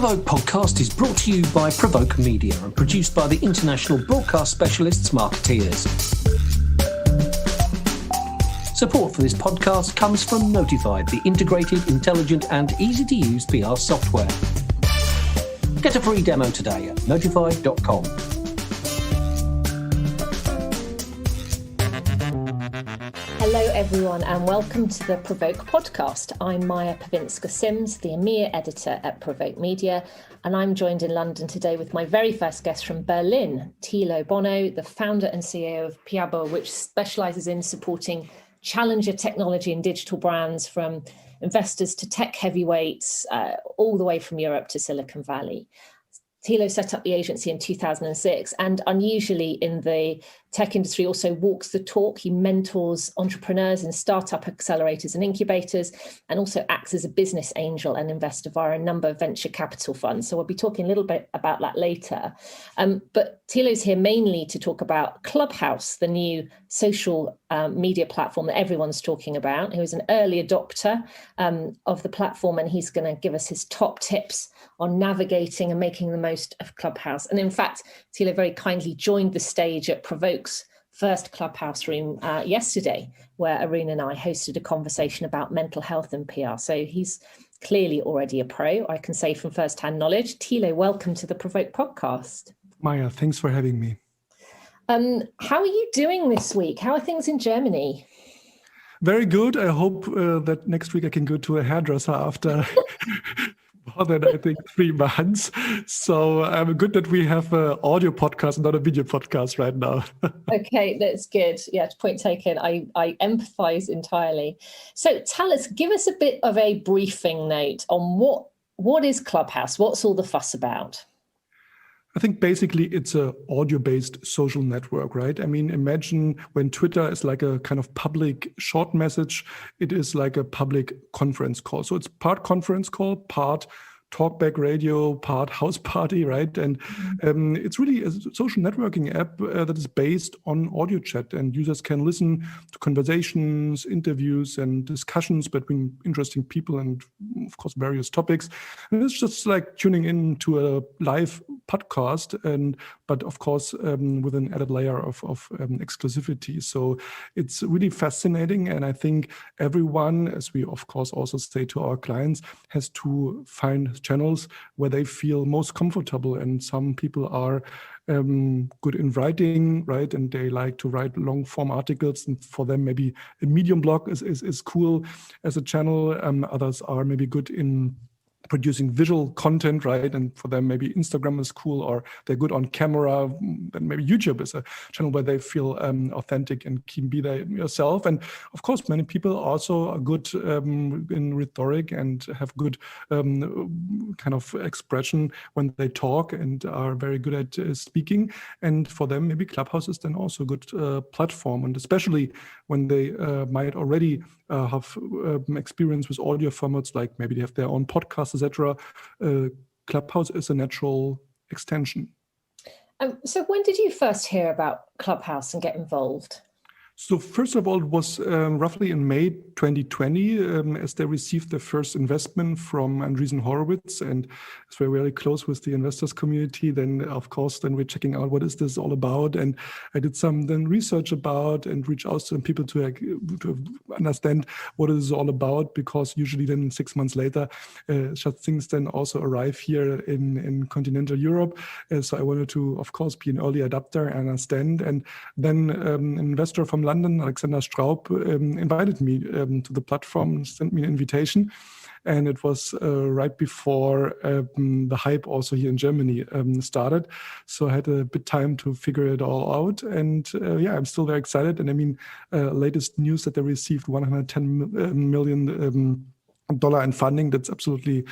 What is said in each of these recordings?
Provoke podcast is brought to you by Provoke Media and produced by the international broadcast specialists Marketeers. Support for this podcast comes from Notified, the integrated, intelligent and easy-to-use PR software. Get a free demo today at notified.com. Hello everyone and welcome to the Provoke podcast. I'm Maya Pawinska-Sims, the EMEA editor at Provoke Media, and I'm joined in London today with my very first guest from Berlin, Tilo Bonow, the founder and CEO of Piabo, which specialises in supporting challenger technology and digital brands from investors to tech heavyweights, all the way from Europe to Silicon Valley. Tilo set up the agency in 2006 and unusually in the tech industry also walks the talk. He mentors entrepreneurs in startup accelerators and incubators and also acts as a business angel and investor via a number of venture capital funds. So we'll be talking a little bit about that later. But Tilo's here mainly to talk about Clubhouse, the new social media platform that everyone's talking about. He was an early adopter of the platform and he's going to give us his top tips on navigating and making the most of Clubhouse. And in fact, Tilo very kindly joined the stage at Provoke's first Clubhouse room yesterday, where Arun and I hosted a conversation about mental health and PR. So he's clearly already a pro, I can say from first-hand knowledge. Tilo, welcome to the Provoke podcast. Maya, thanks for having me. How are you doing this week? How are things in Germany? Very good. I hope that next week I can go to a hairdresser after more than, I think, 3 months. So good that we have an audio podcast, not a video podcast right now. Okay, that's good. Yeah, point taken. I empathise entirely. So tell us, give us a bit of a briefing note on what is Clubhouse? What's all the fuss about? I think basically it's a audio-based social network, right? I mean, imagine when Twitter is like a kind of public short message, it is like a public conference call. So it's part conference call, part talkback radio, part house party, right? And it's really a social networking app that is based on audio chat, and users can listen to conversations, interviews, and discussions between interesting people and, of course, various topics. And it's just like tuning in to a live podcast, but of course with an added layer of exclusivity. So it's really fascinating, and I think everyone, as we of course also say to our clients, has to find channels where they feel most comfortable. And some people are good in writing, right? And they like to write long form articles, and for them maybe a Medium blog is cool as a channel. Others are maybe good in producing visual content, right? And for them, maybe Instagram is cool, or they're good on camera. Then maybe YouTube is a channel where they feel authentic and can be there yourself. And of course, many people also are good in rhetoric and have good kind of expression when they talk and are very good at speaking. And for them, maybe Clubhouse is then also a good platform. And especially when they might already have experience with audio formats, like maybe they have their own podcast, etc. Clubhouse is a natural extension. So when did you first hear about Clubhouse and get involved? So first of all, it was roughly in May 2020, as they received their first investment from Andreessen Horowitz, and as we're really close with the investors community, then of course, then we're checking out what is this all about. And I did some then research about and reach out to some people to understand what it is all about, because usually then 6 months later, such things then also arrive here in continental Europe. So I wanted to, of course, be an early adapter and understand. And then an investor from London, Alexander Straub, invited me to the platform, sent me an invitation. And it was right before the hype also here in Germany started. So I had a bit time to figure it all out. And I'm still very excited. And I mean, latest news that they received $110 million in funding. That's absolutely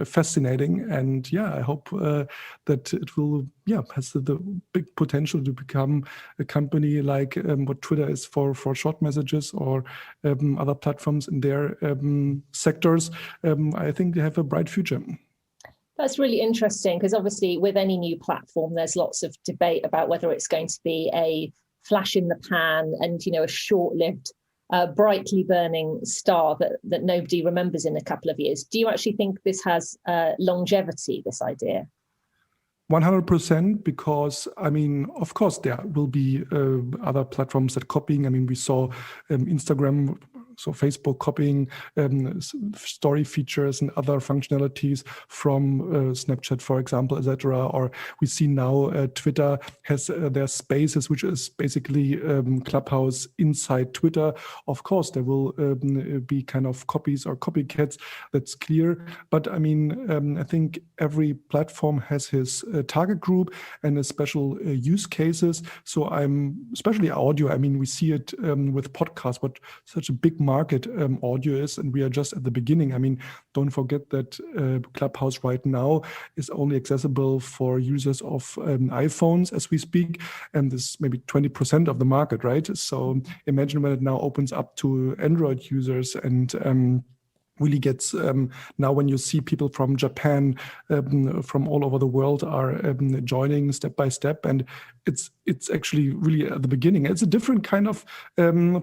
fascinating. And I hope that it will has the big potential to become a company like what Twitter is for short messages, or other platforms in their sectors. I think they have a bright future. That's really interesting, because obviously with any new platform, there's lots of debate about whether it's going to be a flash in the pan and, a short-lived brightly burning star that nobody remembers in a couple of years. Do you actually think this has longevity, this idea? 100%, because I mean, of course, there will be other platforms that copying. I mean, we saw Instagram, so Facebook copying story features and other functionalities from Snapchat, for example, etc. Or we see now Twitter has their Spaces, which is basically Clubhouse inside Twitter. Of course, there will be kind of copies or copycats. That's clear. But I mean, I think every platform has his target group and special use cases. So I'm especially audio. I mean, we see it with podcasts, but such a big market audio is, and we are just at the beginning. I mean, don't forget that Clubhouse right now is only accessible for users of iPhones as we speak, and this maybe 20% of the market, right? So imagine when it now opens up to Android users and really gets now when you see people from Japan, from all over the world are joining step by step, and it's actually really at the beginning. It's a different kind of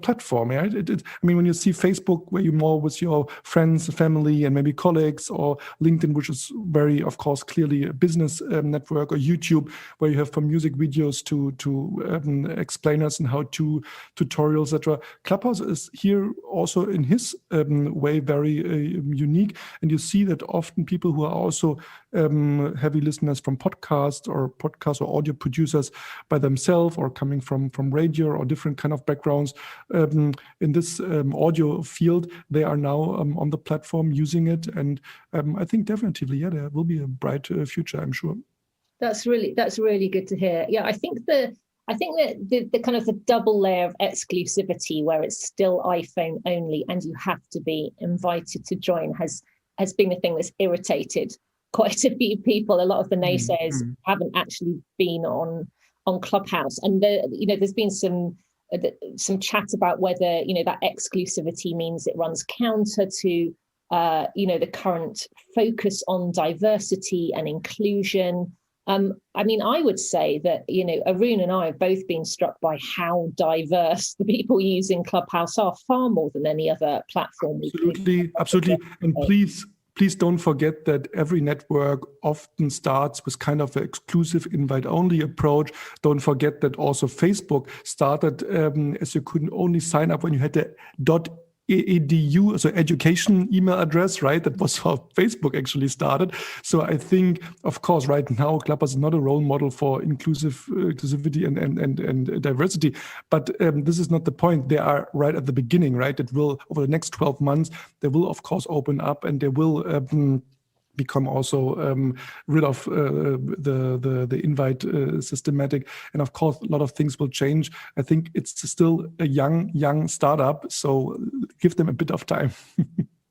platform, right? I mean, when you see Facebook, where you're more with your friends, family, and maybe colleagues, or LinkedIn, which is very, of course, clearly a business network, or YouTube, where you have from music videos to explainers and how-to tutorials, etc. Clubhouse is here also in his way very unique, and you see that often people who are also heavy listeners from podcasts or audio producers by themselves, or coming from radio or different kind of backgrounds in this audio field, they are now on the platform using it, and I think definitely, yeah, there will be a bright future, I'm sure. That's really good to hear. Yeah, I think that the kind of the double layer of exclusivity, where it's still iPhone only and you have to be invited to join, has been the thing that's irritated quite a few people. A lot of the naysayers haven't actually been on Clubhouse, and there's been some chat about whether that exclusivity means it runs counter to the current focus on diversity and inclusion. I mean, I would say that, Arun and I have both been struck by how diverse the people using Clubhouse are, far more than any other platform. Absolutely. And please don't forget that every network often starts with kind of an exclusive invite-only approach. Don't forget that also Facebook started as you could only sign up when you had the .edu, so education email address, right? That was how Facebook actually started. So I think, of course, right now, Clubhouse is not a role model for inclusivity and diversity, but this is not the point. They are right at the beginning, right? It will, over the next 12 months, they will, of course, open up, and they will become also rid of the invite systematic, and of course a lot of things will change. I think it's still a young startup, so give them a bit of time.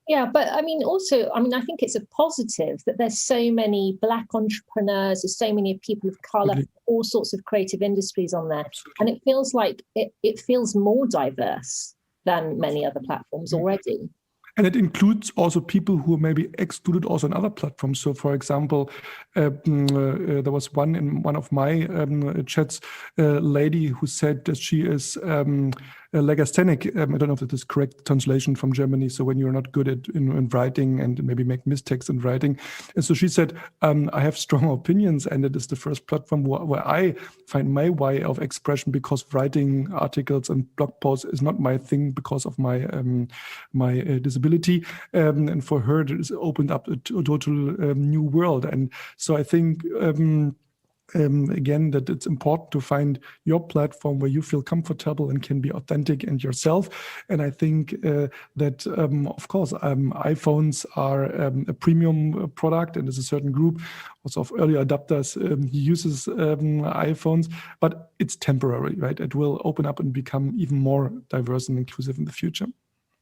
Yeah, but I mean, I think it's a positive that there's so many Black entrepreneurs, there's so many people of color, all sorts of creative industries on there. Absolutely. And it feels like it feels more diverse than many other platforms already. And it includes also people who may be excluded also on other platforms. So, for example, there was one in one of my chats, lady who said that she is legasthenic. I don't know if that is correct translation from Germany. So when you're not good in writing and maybe make mistakes in writing. And so she said, I have strong opinions, and it is the first platform where I find my way of expression, because writing articles and blog posts is not my thing because of my disability. And for her, it has opened up a total new world. And so I think again, that it's important to find your platform where you feel comfortable and can be authentic and yourself. And I think that, of course, iPhones are a premium product, and there's a certain group also of early adopters uses iPhones, but it's temporary, right? It will open up and become even more diverse and inclusive in the future.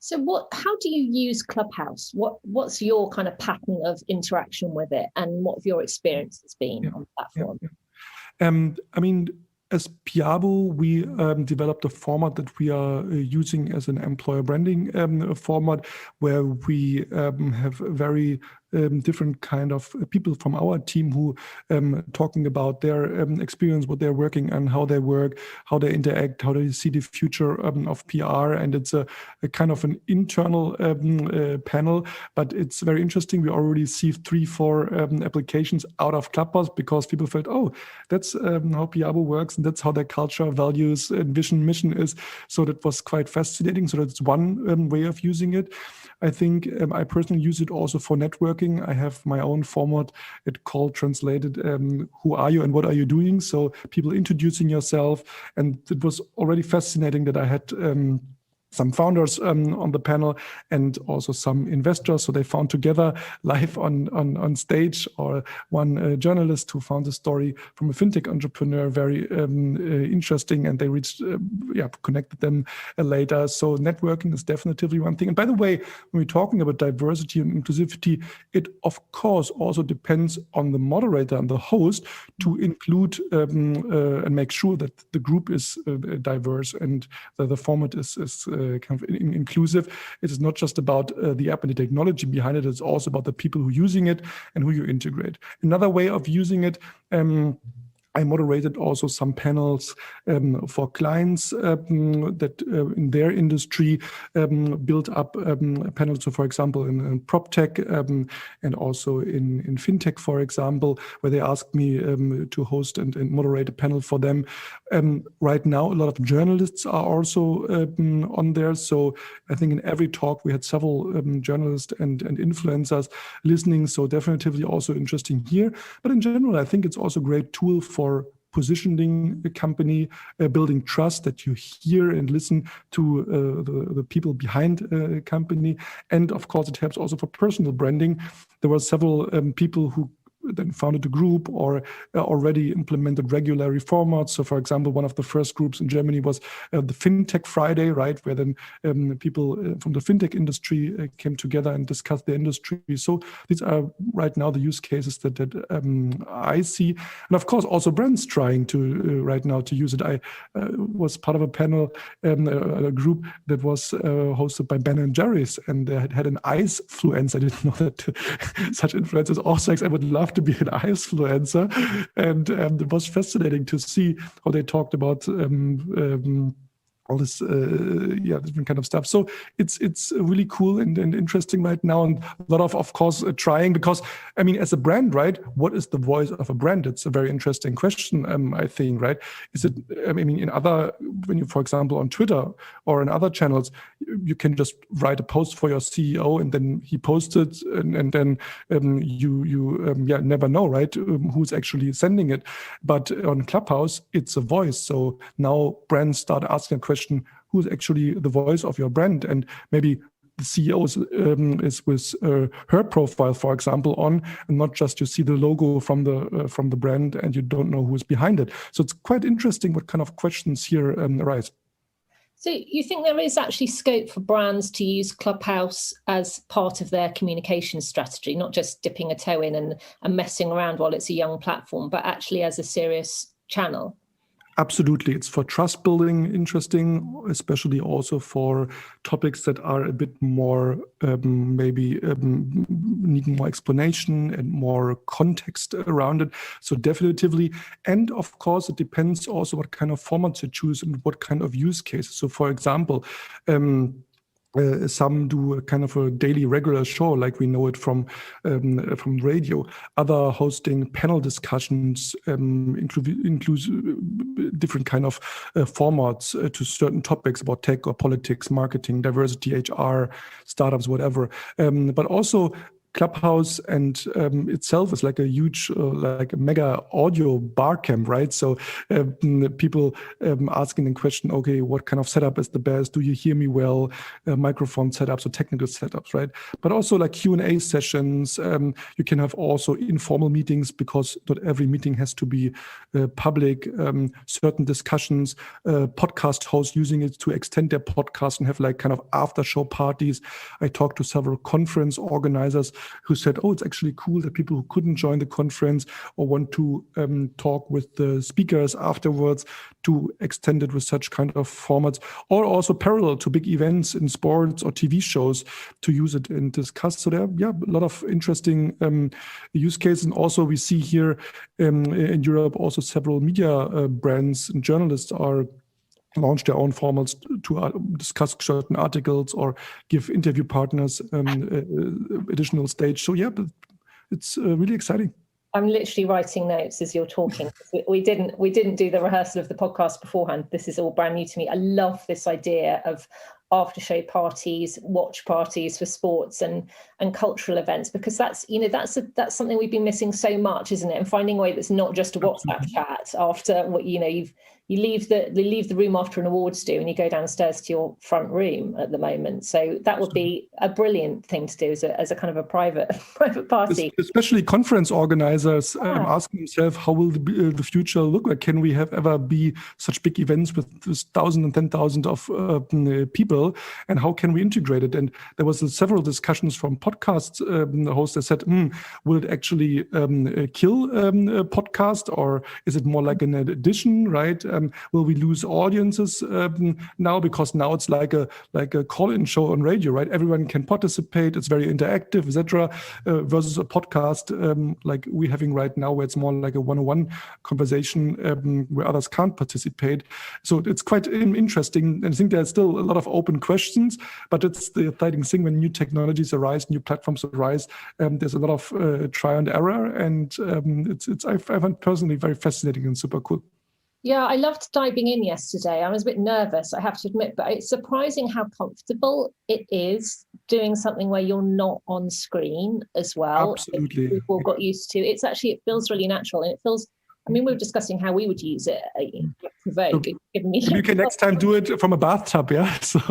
So how do you use Clubhouse? What's your kind of pattern of interaction with it, and what have your experiences been on the platform? I mean, as Piabo, we developed a format that we are using as an employer branding format, where we have very different kind of people from our team who talking about their experience, what they're working on, how they work, how they interact, how they see the future of PR. And it's a kind of an internal panel, but it's very interesting. We already received 3-4 applications out of Clubhouse because people felt, oh, that's how Piabo works, and that's how their culture, values, and vision, mission is. So that was quite fascinating. So that's one way of using it. I think I personally use it also for networking. I have my own format. It called translated, who are you and what are you doing? So people introducing yourself. And it was already fascinating that I had some founders on the panel and also some investors. So they found together live on stage, or one journalist who found a story from a fintech entrepreneur very interesting, and they reached, connected them later. So networking is definitely one thing. And by the way, when we're talking about diversity and inclusivity, it of course also depends on the moderator and the host to include and make sure that the group is diverse and that the format is kind of inclusive. It is not just about the app and the technology behind it. It's also about the people who are using it and who you integrate. Another way of using it, I moderated also some panels for clients that in their industry build up panels. So, for example, in prop tech and also in fintech, for example, where they asked me to host and moderate a panel for them. Right now, a lot of journalists are also on there. So I think in every talk we had several journalists and influencers listening. So definitely also interesting here. But in general, I think it's also a great tool for positioning a company, building trust that you hear and listen to the people behind a company. And of course, it helps also for personal branding. There were several people who then founded a group or already implemented regular formats. So, for example, one of the first groups in Germany was the FinTech Friday, right, where then people from the fintech industry came together and discussed the industry. So these are right now the use cases that I see. And of course, also brands trying to right now to use it. I was part of a panel, a group that was hosted by Ben & Jerry's, and they had an ice influencer. I didn't know that such influencers also exist. I would love to be an influencer, and it was fascinating to see how they talked about all this different kind of stuff. So it's really cool and interesting right now, and a lot of course trying, because I mean, as a brand, right, what is the voice of a brand? It's a very interesting question, I think, right? Is it, I mean, in other, when you, for example, on Twitter or in other channels, you can just write a post for your CEO and then he posts it, and then you never know, right, who's actually sending it. But on Clubhouse, it's a voice. So now brands start asking a question, who's actually the voice of your brand? And maybe the CEO is with her profile, for example, on, and not just you see the logo from the brand and you don't know who's behind it. So it's quite interesting what kind of questions here arise. So you think there is actually scope for brands to use Clubhouse as part of their communication strategy, not just dipping a toe in and messing around while it's a young platform, but actually as a serious channel? Absolutely. It's for trust building interesting, especially also for topics that are a bit more needing more explanation and more context around it. So definitively. And of course, it depends also what kind of formats you choose and what kind of use cases. So for example, some do a kind of a daily regular show, like we know it from radio. Other hosting panel discussions, include different kind of formats to certain topics about tech or politics, marketing, diversity, HR, startups, whatever. But also Clubhouse and itself is like a huge, like a mega audio bar camp, right? So people asking the question, okay, what kind of setup is the best? Do you hear me well? Microphone setups or technical setups, right? But also like Q&A sessions. You can have also informal meetings, because not every meeting has to be public. Certain discussions, podcast hosts using it to extend their podcast and have like kind of after show parties. I talked to several conference organizers who said, oh, it's actually cool that people who couldn't join the conference or want to talk with the speakers afterwards to extend it with such kind of formats, or also parallel to big events in sports or TV shows to use it and discuss. So there are a lot of interesting use cases. And also we see here in Europe also several media brands and journalists are launch their own formats to discuss certain articles or give interview partners additional stage. So it's really exciting. I'm literally writing notes as you're talking. We didn't do the rehearsal of the podcast beforehand. This is all brand new to me. I love this idea of after-show parties, watch parties for sports and cultural events, because that's something we've been missing so much, isn't it? And finding a way that's not just a WhatsApp chat after what you leave the room after an awards do and you go downstairs to your front room at the moment. So that would be a brilliant thing to do as a kind of a private party. Especially conference organizers asking themselves, how will the future look like? Can we ever be such big events with 1,000 and 10,000 of people? And how can we integrate it? And there was several discussions from podcast hosts that said, will it actually kill a podcast, or is it more like an addition, right? Will we lose audiences now, because now it's like a call-in show on radio, right? Everyone can participate. It's very interactive, etc. Versus a podcast like we're having right now, where it's more like a one-on-one conversation where others can't participate. So it's quite interesting. And I think there's still a lot of open questions, but it's the exciting thing when new technologies arise, new platforms arise. There's a lot of try and error, and I find personally very fascinating and super cool. Yeah, I loved diving in yesterday. I was a bit nervous, I have to admit, but it's surprising how comfortable it is doing something where you're not on screen as well. Absolutely. People got used to it. It feels really natural, and it feels, we were discussing how we would use it at Provoke. You can next time do it from a bathtub, yeah? So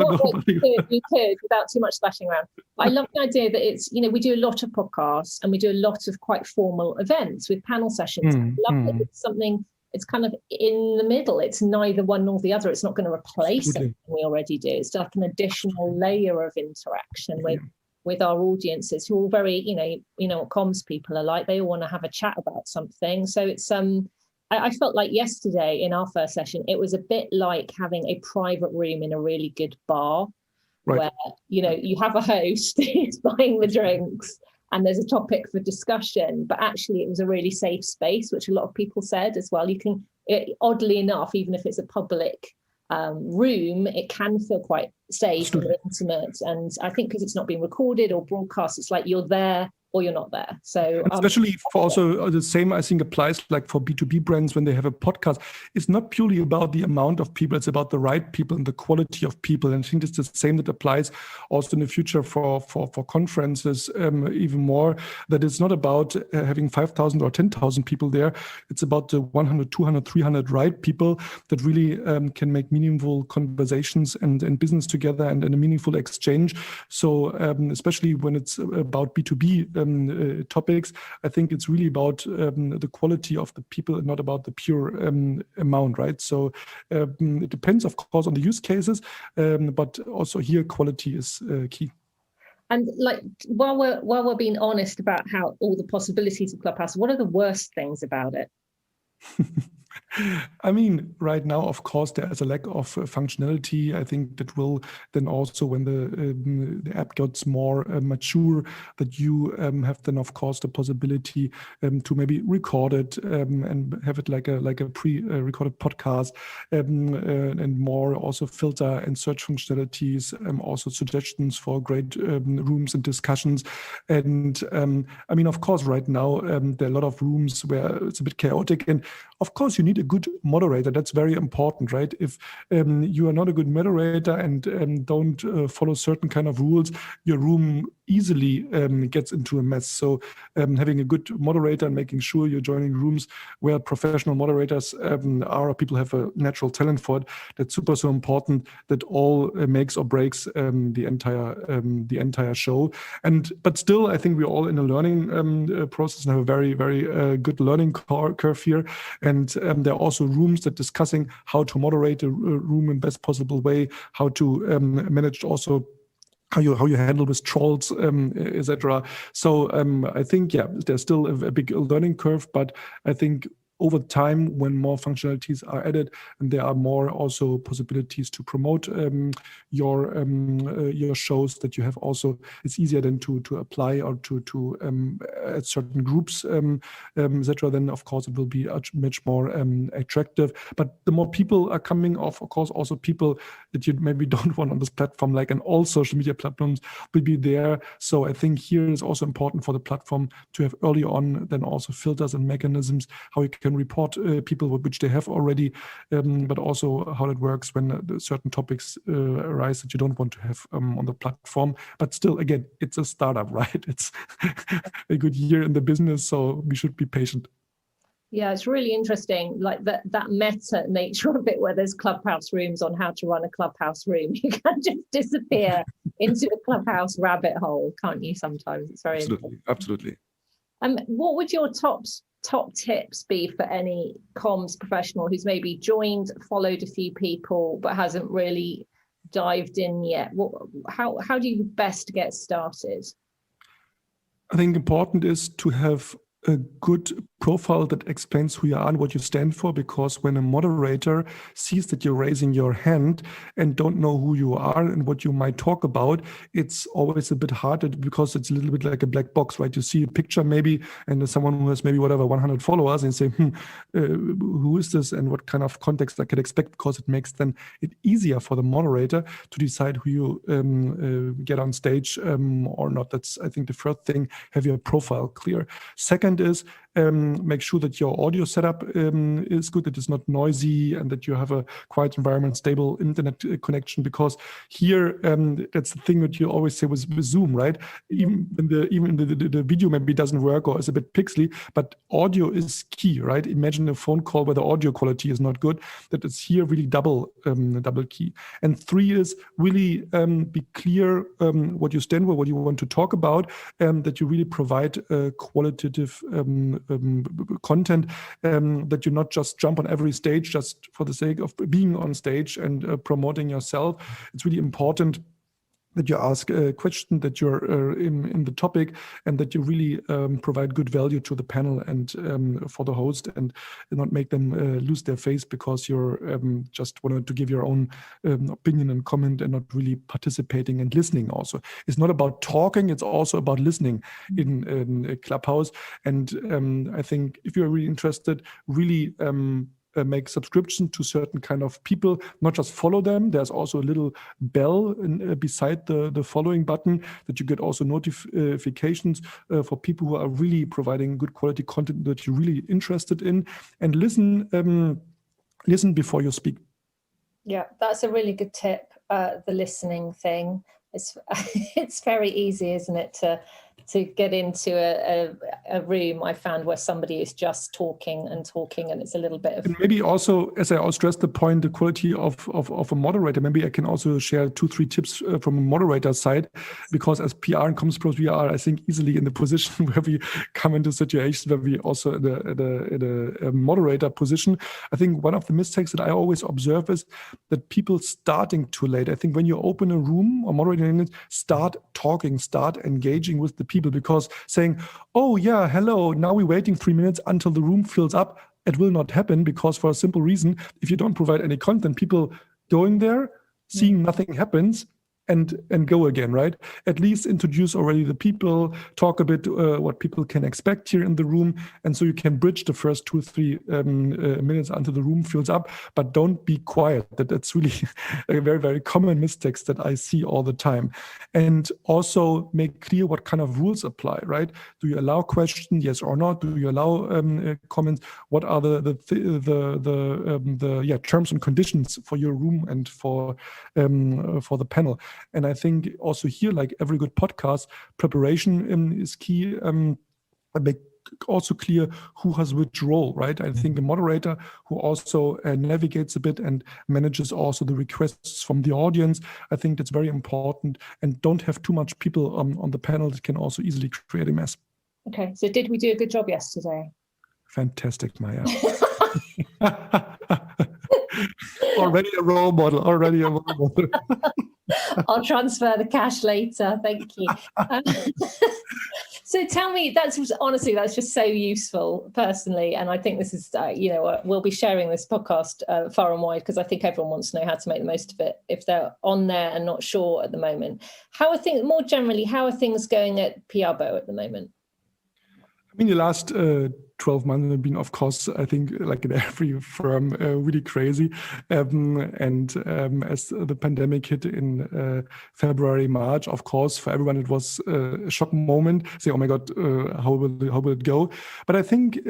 you could without too much splashing around. I love the idea that it's, we do a lot of podcasts and we do a lot of quite formal events with panel sessions. I love that it's something. It's kind of in the middle. It's neither one nor the other. It's not going to replace anything we already do. It's like an additional layer of interaction with our audiences, who are all very, what comms people are like. They all want to have a chat about something. So it's I felt like yesterday in our first session, it was a bit like having a private room in a really good bar, where you have a host who's buying the drinks, and there's a topic for discussion, but actually it was a really safe space, which a lot of people said as well. You can, oddly enough, even if it's a public room, it can feel quite safe and intimate. And I think because it's not being recorded or broadcast, it's like you're there or you're not there. So especially for also the same, I think, applies like for B2B brands when they have a podcast. It's not purely about the amount of people, it's about the right people and the quality of people. And I think it's the same that applies also in the future for conferences even more, that it's not about having 5,000 or 10,000 people there. It's about the 100, 200, 300 right people that really can make meaningful conversations and business together and a meaningful exchange. So especially when it's about B2B topics, I think it's really about the quality of the people and not about the pure amount, right? So it depends, of course, on the use cases, but also here quality is key. And like, while we're being honest about how all the possibilities of Clubhouse, what are the worst things about it? I mean, right now, of course, there is a lack of functionality. I think that will then also, when the app gets more mature, that you have then, of course, the possibility to maybe record it and have it like a pre-recorded podcast, and more also filter and search functionalities, also suggestions for great rooms and discussions. And I mean, of course, right now there are a lot of rooms where it's a bit chaotic, and of course, you need a good moderator. That's very important, right? If you are not a good moderator and don't follow certain kind of rules, your room easily gets into a mess. So having a good moderator and making sure you're joining rooms where professional moderators are, people have a natural talent for it, that's super important. That all makes or breaks the entire show. But still, I think we're all in a learning process and have a very, very good learning curve here. And there are also rooms that discussing how to moderate a room in best possible way, how to manage also how you handle with trolls, etc. So I think there's still a big learning curve, but I think over time, when more functionalities are added, and there are more also possibilities to promote your shows that you have, also it's easier then to apply or to at certain groups, etc. Then of course it will be much more attractive. But the more people are coming, of course also people that you maybe don't want on this platform, like in all social media platforms, will be there. So I think here is also important for the platform to have early on then also filters and mechanisms how you can report people which they have already, but also how it works when certain topics arise that you don't want to have on the platform. But still, again, it's a startup, right? It's a good year in the business, so we should be patient. Yeah, it's really interesting, like that meta nature of it, where there's Clubhouse rooms on how to run a Clubhouse room. You can just disappear into a Clubhouse rabbit hole, can't you? Sometimes it's very absolutely. What would your top tips be for any comms professional who's maybe joined, followed a few people, but hasn't really dived in yet? How do you best get started? I think important is to have a good profile that explains who you are and what you stand for, because when a moderator sees that you're raising your hand and don't know who you are and what you might talk about, it's always a bit harder because it's a little bit like a black box, right? You see a picture maybe, and there's someone who has maybe 100 followers, and say, who is this and what kind of context I can expect, because it makes then it easier for the moderator to decide who you get on stage or not. That's, I think, the first thing, have your profile clear. Second is make sure that your audio setup is good, that it's not noisy, and that you have a quiet environment, stable internet connection, because here that's the thing that you always say with Zoom, right? Even the video maybe doesn't work or is a bit pixely, but audio is key, right? Imagine a phone call where the audio quality is not good, that it's here really double key. And 3 is really be clear what you stand for, what you want to talk about, that you really provide qualitative content, that you not just jump on every stage just for the sake of being on stage and promoting yourself. It's really important that you ask a question, that you're in the topic, and that you really provide good value to the panel and for the host, and not make them lose their face because you're just wanted to give your own opinion and comment and not really participating and listening. Also, it's not about talking, it's also about listening in a Clubhouse. And I think if you're really interested, really make subscription to certain kind of people, not just follow them. There's also a little bell beside the following button that you get also notifications for people who are really providing good quality content that you're really interested in, and listen before you speak. Yeah, that's a really good tip. The listening thing. It's very easy, isn't it, to get into a room, I found, where somebody is just talking, and it's a little bit of... And maybe also, as I stressed the point, the quality of a moderator, maybe I can also share 2-3 tips from a moderator side, because as PR and comms pros, we are, I think, easily in the position where we come into situations where we also in a moderator position. I think one of the mistakes that I always observe is that people starting too late. I think when you open a room or moderating it, start talking, start engaging with the people, because saying, oh yeah, hello, now we're waiting 3 minutes until the room fills up, it will not happen, because for a simple reason, if you don't provide any content, people going there, seeing nothing happens, and go again, right? At least introduce already the people, talk a bit what people can expect here in the room, and so you can bridge the first 2-3 minutes until the room fills up, but don't be quiet. That's really a very, very common mistakes that I see all the time. And also make clear what kind of rules apply, right? Do you allow questions, yes or not? Do you allow comments? What are the terms and conditions for your room and for the panel? And I think also here, like every good podcast, preparation is key. Make also clear who has which role, right? I think a moderator who also navigates a bit and manages also the requests from the audience. I think that's very important. And don't have too much people on the panel that can also easily create a mess. Okay, so did we do a good job yesterday? Fantastic, Maya. Already a role model. I'll transfer the cash later. Thank you. So tell me, that's just so useful personally. And I think this is, we'll be sharing this podcast far and wide because I think everyone wants to know how to make the most of it if they're on there and not sure at the moment. More generally, how are things going at Piabo at the moment? I mean, the last 12 months have been, of course, I think, like in every firm, really crazy. As the pandemic hit in February, March, of course, for everyone, it was a shock moment. Say, oh my God, how will it go? But I think,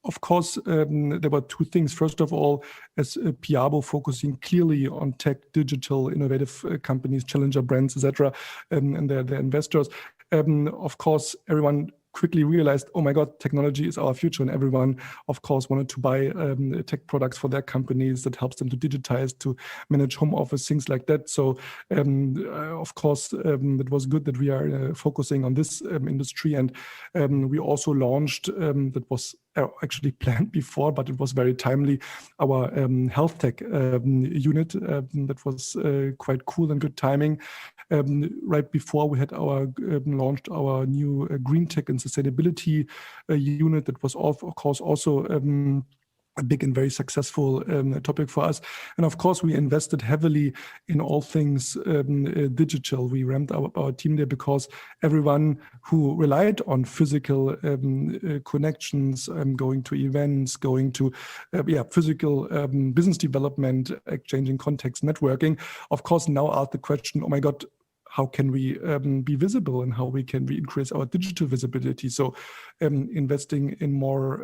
of course, there were two things. First of all, as Piabo focusing clearly on tech, digital, innovative companies, challenger brands, etc., and their investors. Of course, everyone quickly realized, oh my God, technology is our future, and everyone, of course, wanted to buy tech products for their companies that helps them to digitize, to manage home office, things like that. So, of course, it was good that we are focusing on this industry, and we also launched, that was actually planned before, but it was very timely, our health tech unit. That was quite cool and good timing. Right before we had launched our new green tech and sustainability unit, that was of course also a big and very successful topic for us. And of course, we invested heavily in all things digital. We ramped up our team there because everyone who relied on physical connections, going to events, going to physical business development, exchanging contacts, networking, of course, now ask the question, oh my God, how can we be visible, and how can we increase our digital visibility? So investing in more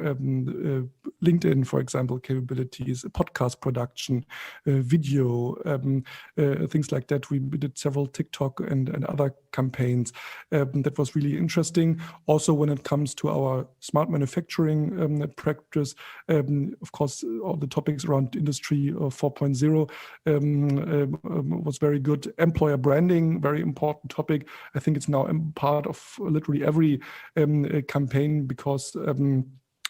LinkedIn, for example, capabilities, podcast production, video, things like that. We did several TikTok and other campaigns. That was really interesting. Also, when it comes to our smart manufacturing practice, of course, all the topics around Industry 4.0 was very good. Employer branding, very important topic. I think it's now part of literally every campaign because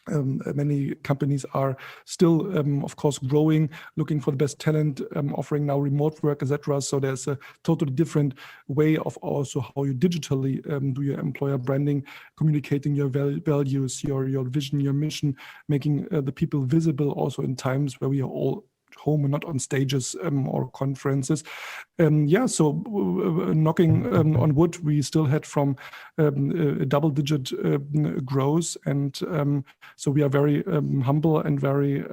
many companies are still, of course, growing, looking for the best talent, offering now remote work, etc. So there's a totally different way of also how you digitally do your employer branding, communicating your values, your vision, your mission, making the people visible also in times where we are all home and not on stages or conferences. So knocking on wood, we still had from a double-digit growth, and so we are very humble and very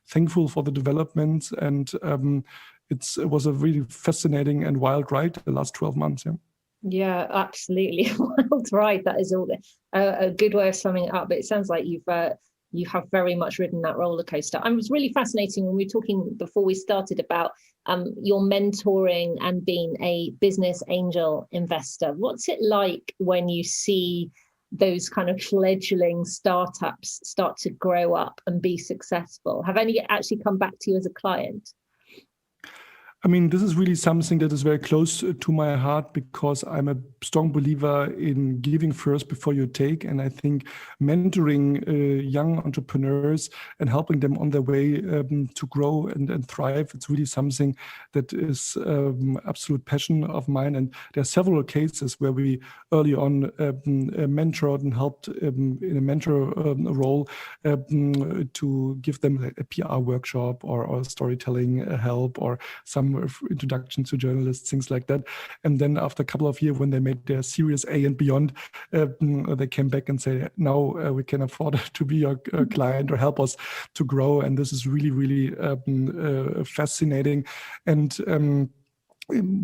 thankful for the developments, and it was a really fascinating and wild ride the last 12 months. Yeah, absolutely. Wild ride. That is all a good way of summing it up. But it sounds like you have very much ridden that roller coaster. It was really fascinating when we were talking before we started about your mentoring and being a business angel investor. What's it like when you see those kind of fledgling startups start to grow up and be successful? Have any actually come back to you as a client? I mean, this is really something that is very close to my heart because I'm a strong believer in giving first before you take. And I think mentoring young entrepreneurs and helping them on their way to grow and thrive, it's really something that is absolute passion of mine. And there are several cases where we early on mentored and helped in a mentor role to give them a PR workshop or storytelling help or some introduction to journalists, things like that. And then after a couple of years, when they made their Series A and beyond, they came back and said, now we can afford to be your client or help us to grow. And this is really, really fascinating. And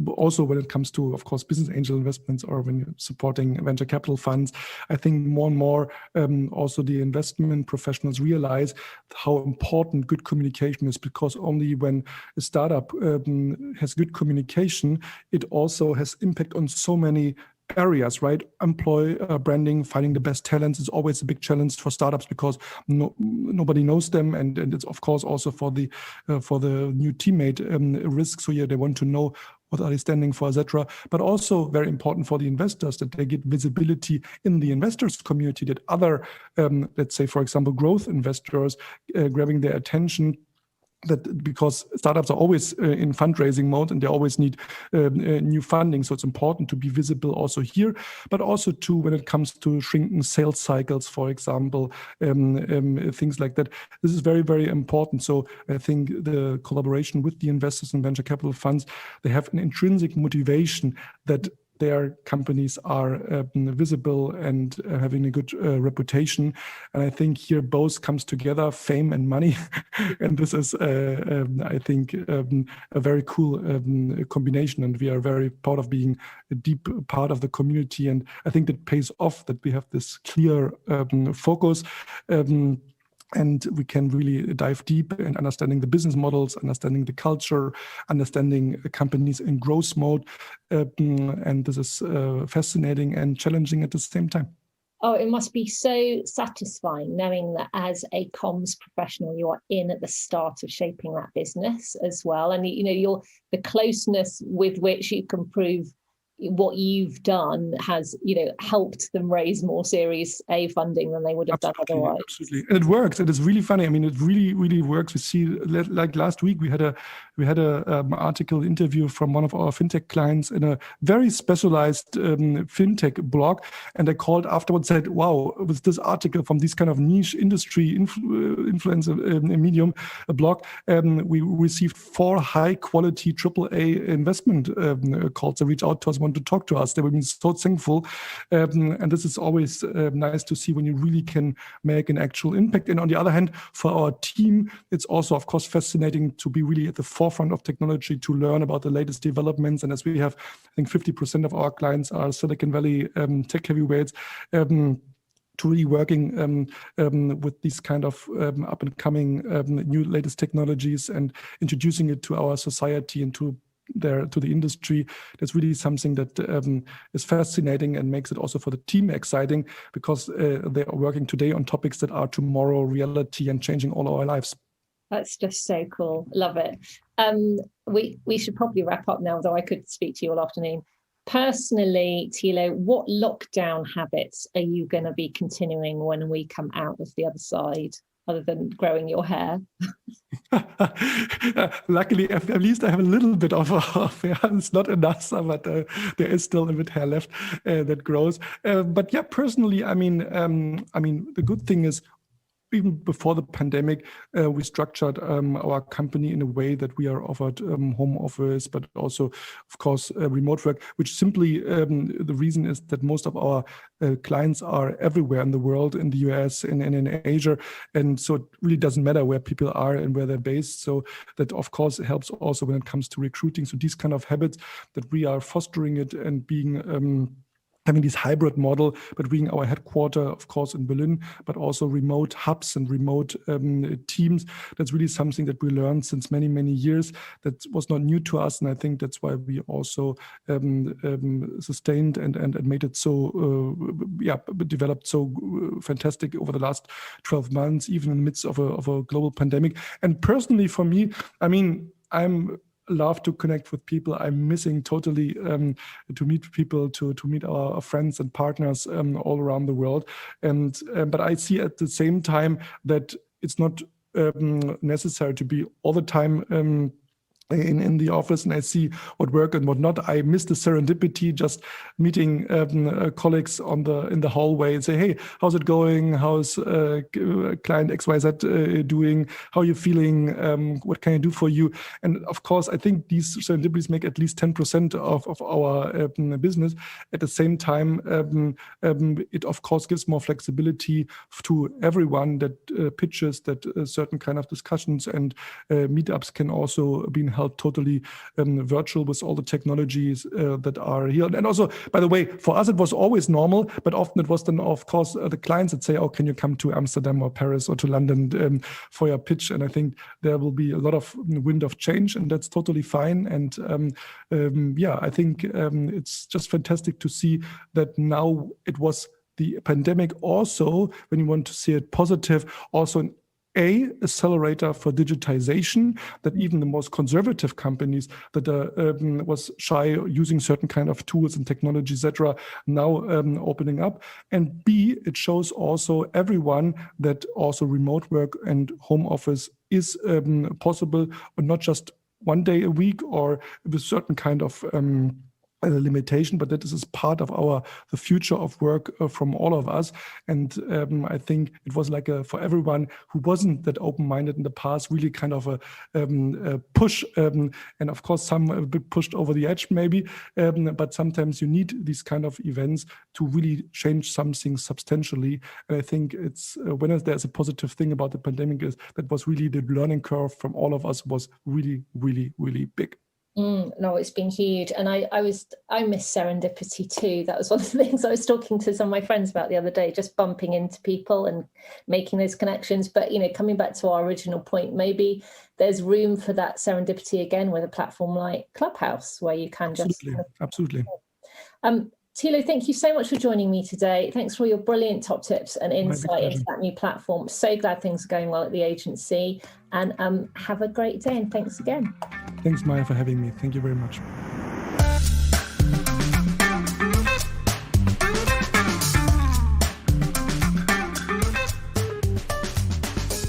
also when it comes to, of course, business angel investments or when you're supporting venture capital funds, I think more and more also the investment professionals realize how important good communication is, because only when a startup has good communication, it also has impact on so many areas, right? Employee branding, finding the best talents is always a big challenge for startups because nobody knows them, and it's of course also for the new teammate risk. So yeah, they want to know what are they standing for, etc. But also very important for the investors that they get visibility in the investors community, that other, let's say, for example, growth investors grabbing their attention that because startups are always in fundraising mode and they always need new funding. So it's important to be visible also here, but also too when it comes to shrinking sales cycles, for example, things like that. This is very, very important. So I think the collaboration with the investors and venture capital funds, they have an intrinsic motivation that their companies are visible and having a good reputation. And I think here both comes together, fame and money. And this is, I think, a very cool combination. And we are very proud of being a deep part of the community. And I think that pays off that we have this clear focus. And we can really dive deep in understanding the business models, understanding the culture, understanding companies in growth mode. And this is fascinating and challenging at the same time. Oh, it must be so satisfying knowing that as a comms professional, you are in at the start of shaping that business as well. And, the closeness with which you can prove what you've done has, helped them raise more Series A funding than they would have done otherwise. Absolutely, and it works. And it's really funny. I mean, it really, really works. We see, like last week, we had a article interview from one of our fintech clients in a very specialized fintech blog, and I called afterwards, said, "Wow, with this article from this kind of niche industry influencer medium blog, we received 4 high-quality AAA investment calls that reach out to us." Want to talk to us. They were being so thankful. And this is always nice to see when you really can make an actual impact. And on the other hand, for our team, it's also, of course, fascinating to be really at the forefront of technology, to learn about the latest developments. And as we have, I think 50% of our clients are Silicon Valley tech heavyweights, to really working with these kind of up and coming new latest technologies and introducing it to our society and to the industry. That's really something that is fascinating and makes it also for the team exciting, because they are working today on topics that are tomorrow reality and changing all our lives. That's just so cool. Love it. We should probably wrap up now, though I could speak to you all afternoon. Personally, Tilo, what lockdown habits are you going to be continuing when we come out of the other side, other than growing your hair? Luckily, at least I have a little bit of hair. It's not enough, but there is still a bit hair left that grows. But yeah, personally, I mean, the good thing is, even before the pandemic, we structured our company in a way that we are offered home office, but also, of course, remote work, which simply the reason is that most of our clients are everywhere in the world, in the US and in Asia. And so it really doesn't matter where people are and where they're based. So that, of course, helps also when it comes to recruiting. So these kind of habits that we are fostering it and being having this hybrid model between our headquarter, of course, in Berlin, but also remote hubs and remote teams. That's really something that we learned since many, many years. That was not new to us. And I think that's why we also sustained and made it so, developed so fantastic over the last 12 months, even in the midst of a global pandemic. And personally, for me, I mean, I'm love to connect with people. I'm missing totally to meet people, to meet our friends and partners all around the world. And but I see at the same time that it's not necessary to be all the time in the office, and I see what work and what not. I miss the serendipity, just meeting colleagues in the hallway and say, "Hey, how's it going? How's client XYZ doing? How are you feeling? What can I do for you?" And of course, I think these serendipities make at least 10% of our business. At the same time, it of course gives more flexibility to everyone that pitches that certain kind of discussions and meetups can also be held totally virtual with all the technologies that are here. And also, by the way, for us, it was always normal, but often it was then, of course, the clients that say, "Oh, can you come to Amsterdam or Paris or to London for your pitch?" And I think there will be a lot of wind of change, and that's totally fine. And I think it's just fantastic to see that now it was the pandemic also, when you want to see it positive, also accelerator for digitization, that even the most conservative companies that was shy using certain kind of tools and technology, etc., now opening up. And B, it shows also everyone that also remote work and home office is possible, or not just one day a week or with certain kind of limitation, but that this is part of the future of work from all of us. And I think it was like for everyone who wasn't that open-minded in the past, really kind of a push, and of course some a bit pushed over the edge maybe, but sometimes you need these kind of events to really change something substantially. And I think it's when there's a positive thing about the pandemic is that was really the learning curve from all of us was really, really, really big. No, it's been huge. And I miss serendipity too. That was one of the things I was talking to some of my friends about the other day, just bumping into people and making those connections. But, coming back to our original point, maybe there's room for that serendipity again with a platform like Clubhouse, where you can Absolutely. Tilo, thank you so much for joining me today. Thanks for all your brilliant top tips and insight into that new platform. So glad things are going well at the agency, and have a great day, and thanks again. Thanks, Maya, for having me. Thank you very much.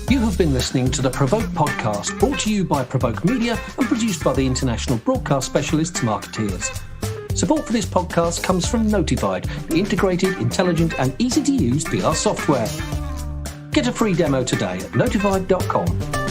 You have been listening to the Provoke podcast, brought to you by Provoke Media and produced by the international broadcast specialists Marketeers. Support for this podcast comes from Notified, the integrated, intelligent and easy-to-use PR software. Get a free demo today at notified.com.